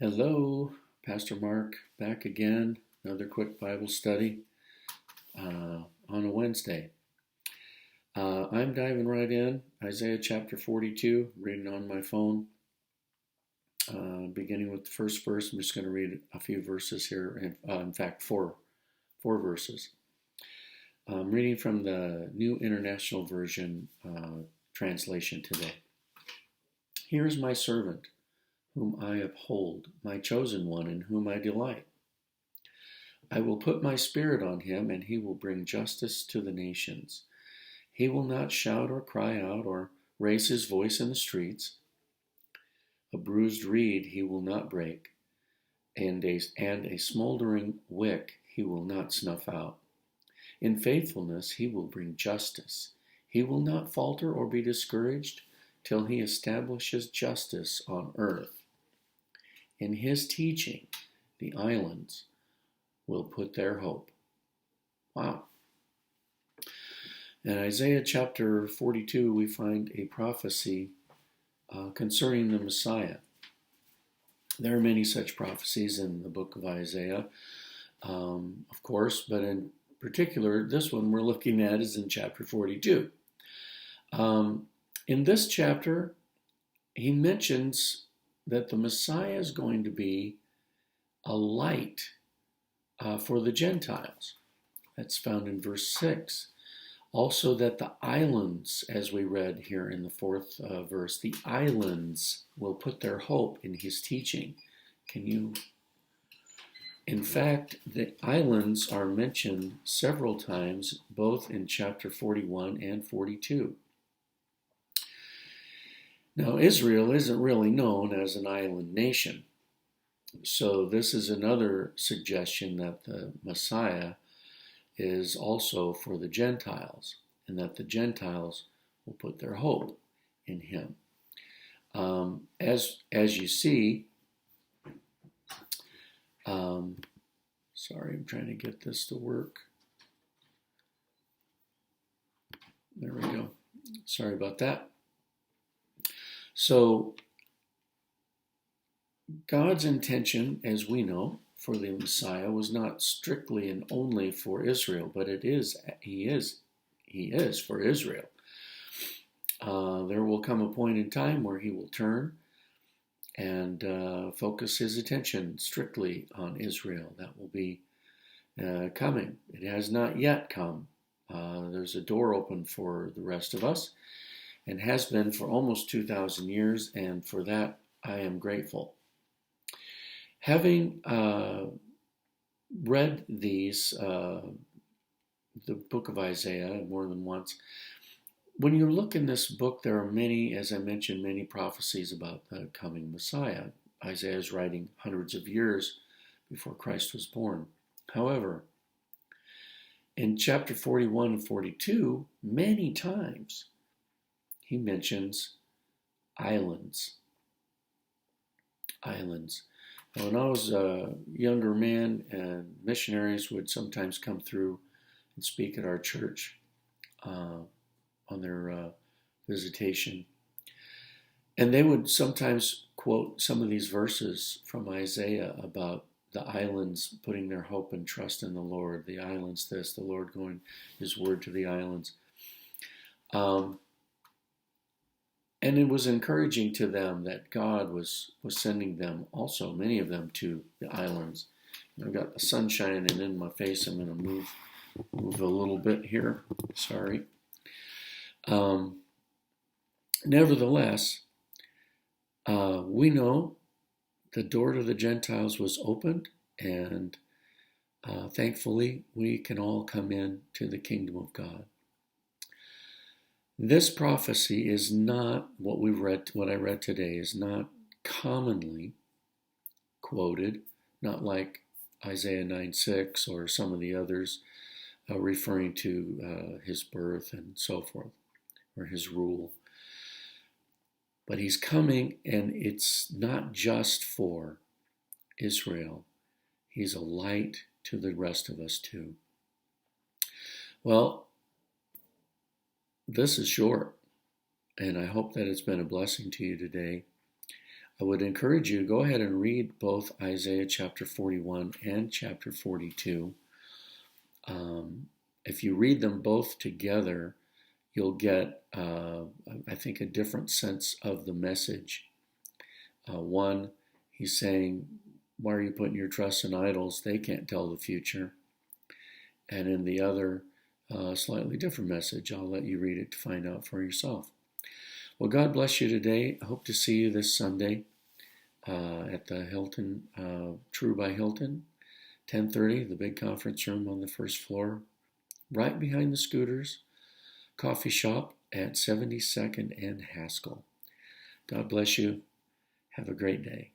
Hello, Pastor Mark, back again. Another quick Bible study on a Wednesday. I'm diving right in. Isaiah chapter 42, reading on my phone. Beginning with the first verse, I'm just going to read a few verses here. In fact, four verses. I'm reading from the New International Version translation today. Here's my servant, whom I uphold, my chosen one, in whom I delight. I will put my spirit on him, and he will bring justice to the nations. He will not shout or cry out or raise his voice in the streets. A bruised reed he will not break, and a smoldering wick he will not snuff out. In faithfulness he will bring justice. He will not falter or be discouraged till he establishes justice on earth. In his teaching, the islands will put their hope. Wow. In Isaiah chapter 42, we find a prophecy concerning the Messiah. There are many such prophecies in the book of Isaiah, of course, but in particular, this one we're looking at is in chapter 42. In this chapter, he mentions that the Messiah is going to be a light for the Gentiles. That's found in verse 6. Also that the islands, as we read here in the fourth verse, the islands will put their hope in his teaching. In fact, the islands are mentioned several times, both in chapter 41 and 42. Now, Israel isn't really known as an island nation. So this is another suggestion that the Messiah is also for the Gentiles, and that the Gentiles will put their hope in him. As you see, sorry, I'm trying to get this to work. There we go. Sorry about that. So, God's intention, as we know, for the Messiah was not strictly and only for Israel, but he is for Israel. There will come a point in time where he will turn and focus his attention strictly on Israel. That will be coming. It has not yet come. There's a door open for the rest of us, and has been for almost 2,000 years, and for that I am grateful. Having read the book of Isaiah more than once, when you look in this book, there are many, as I mentioned, many prophecies about the coming Messiah. Isaiah is writing hundreds of years before Christ was born. However, in chapter 41 and 42, many times, he mentions islands. Islands. Now, when I was a younger man, and missionaries would sometimes come through and speak at our church on their visitation. And they would sometimes quote some of these verses from Isaiah about the islands putting their hope and trust in the Lord. The islands this, the Lord going his word to the islands. And it was encouraging to them that God was sending them also, many of them, to the islands. I've got the sun shining in my face. I'm going to move a little bit here. Sorry. Nevertheless, we know the door to the Gentiles was opened, and thankfully we can all come in to the kingdom of God. This prophecy is not what I read today is not commonly quoted, not like Isaiah 9:6 or some of the others referring to his birth and so forth, or his rule. But he's coming, and it's not just for Israel. He's a light to the rest of us too. Well, this is short, and I hope that it's been a blessing to you today. I would encourage you to go ahead and read both Isaiah chapter 41 and chapter 42. If you read them both together, you'll get, I think, a different sense of the message. One, he's saying, why are you putting your trust in idols? They can't tell the future. And in the other, slightly different message. I'll let you read it to find out for yourself. Well, God bless you today. I hope to see you this Sunday at the Hilton, True by Hilton, 10:30, the big conference room on the first floor, right behind the Scooters coffee shop at 72nd and Haskell. God bless you. Have a great day.